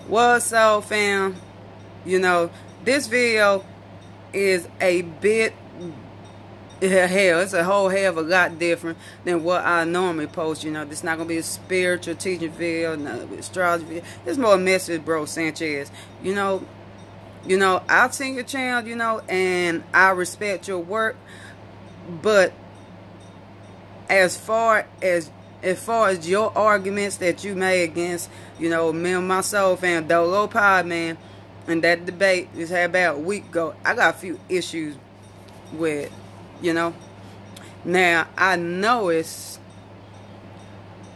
What's up, fam? You know, this video is a bit, hell, it's a whole hell of a lot different than what I normally post. You know, this not going to be a spiritual teaching video, not gonna be astrology video. It's more a message, Bro Sanchez. You know, I've seen your channel, and I respect your work, but as far as your arguments that you made against, me and my soul fan, Dolo Pod, man, and that debate just had about a week ago, I got a few issues with, Now, I noticed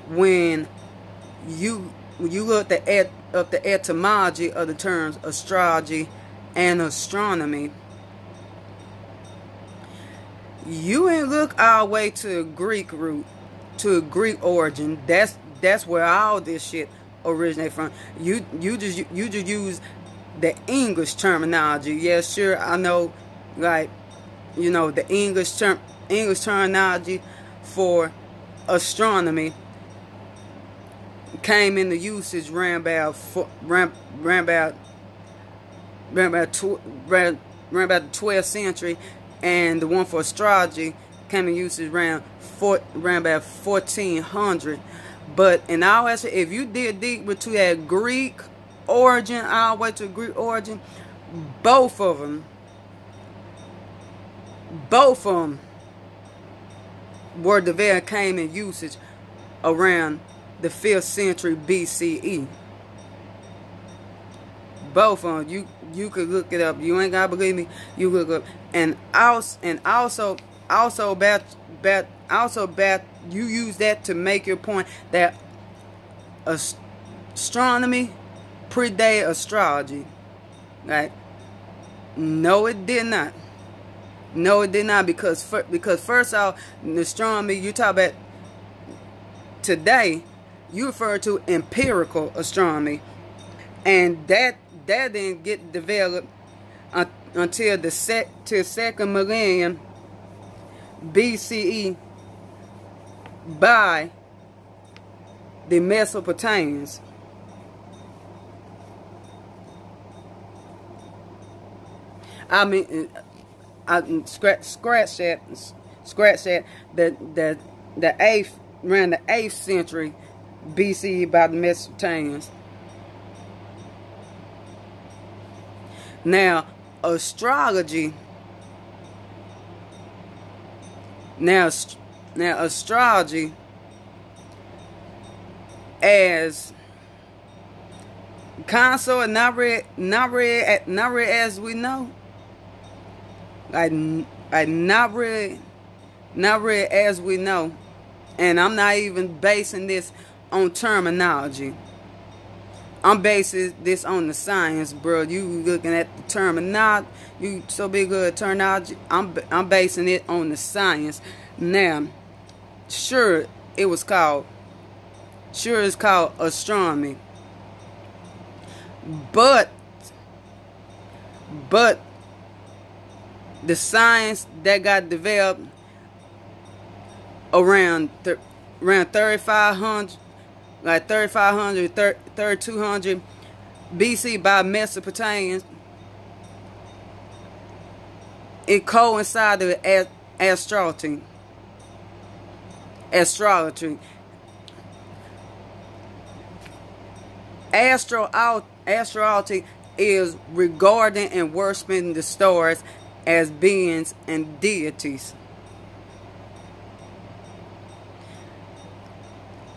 when you look at the etymology of the terms astrology and astronomy, you ain't look all the way to a Greek root, to a Greek origin. That's where all this shit originated from. You just use the English terminology. Yes, sure, I know, like, the English terminology for astronomy came into usage around about the 12th century, and the one for astrology came in usage around about 1400. But in all actually, if you dig deeper to that Greek origin, all the way to Greek origin, both of them were developed, came in usage around the 5th century BCE. Both of them. You could look it up. You ain't gotta believe me. You look up. And also about you use that to make your point that astronomy predate astrology. Right? No, it did not. No, it did not, because first off, in astronomy, you talk about today, you refer to empirical astronomy, and that didn't get developed until the second millennium BCE by the Mesopotamians. I mean, scratch that. The around the 8th century BCE by the Mesopotamians. Now, astrology. Now astrology, as consort, not read as we know. Like not read as we know, and I'm not even basing this on terminology. I'm basing this on the science, bro. You looking at the terminology, you so big good at terminology. I'm basing it on the science. Now, sure, it's called astronomy, but the science that got developed around 3500, like 3200 BC by Mesopotamians, it coincided with astrology. Astrology is regarding and worshiping the stars as beings and deities.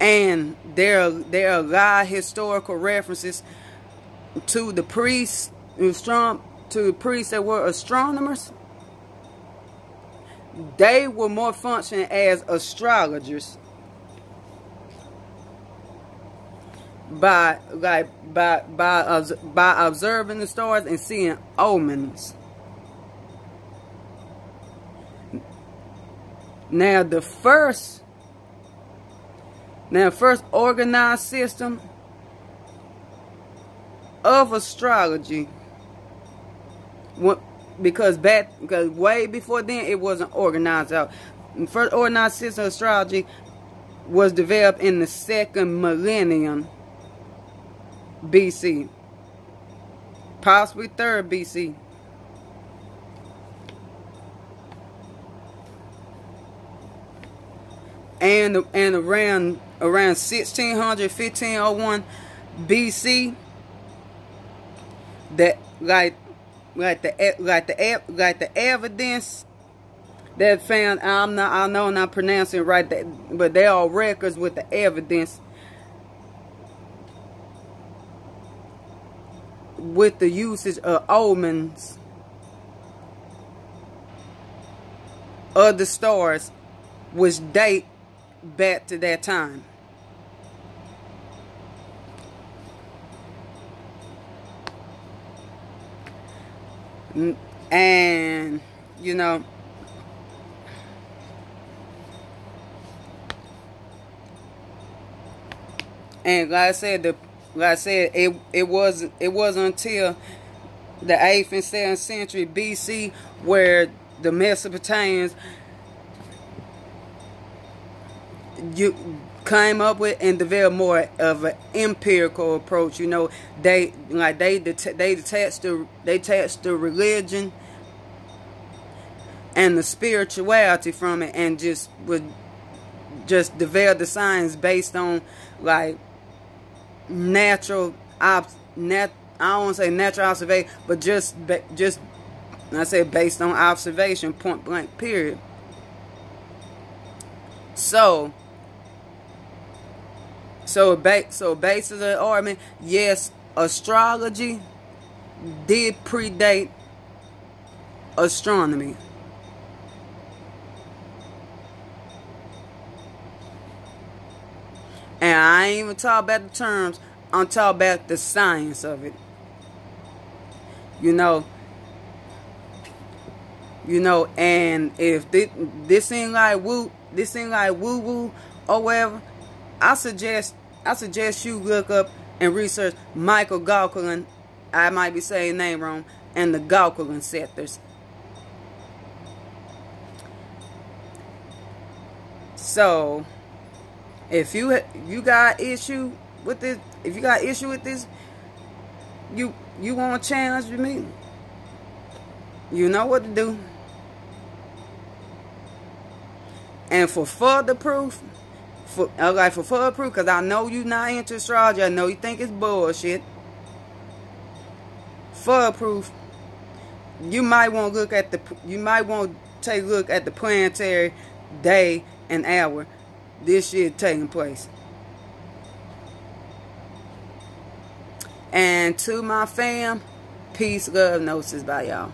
And there are a lot of historical references to the priests that were astronomers. They were more functioning as astrologers by observing the stars and seeing omens. Now, the first organized system of astrology, because way before then it wasn't organized out. The first organized system of astrology was developed in the second millennium BC possibly 3rd BC. And around 1600, 1501 BC, that the evidence that found, I know I'm not pronouncing it right, but there are records with the evidence with the usage of omens of the stars, which date back to that time. And you know, and like I said, it wasn't until the 8th and 7th century BC where the Mesopotamians came up with and developed more of an empirical approach. You know, they detached the religion and the spirituality from it, and just develop the science based on like natural I don't want to say natural observation, but just I say based on observation, point blank, period. So basis of the argument, yes, astrology did predate astronomy. And I ain't even talking about the terms, I'm talking about the science of it. You know, and if this ain't like woo woo or whatever, I suggest you look up and research Michael Gauquelin, I might be saying the name wrong, and the Gauquelin sectors. So if you got issue with this, you want to challenge me, you know what to do. And for further proof, because I know you not into astrology, I know you think it's bullshit. For proof, you might want to take a look at the planetary day and hour this shit taking place. And to my fam, peace, love, gnosis, bye y'all.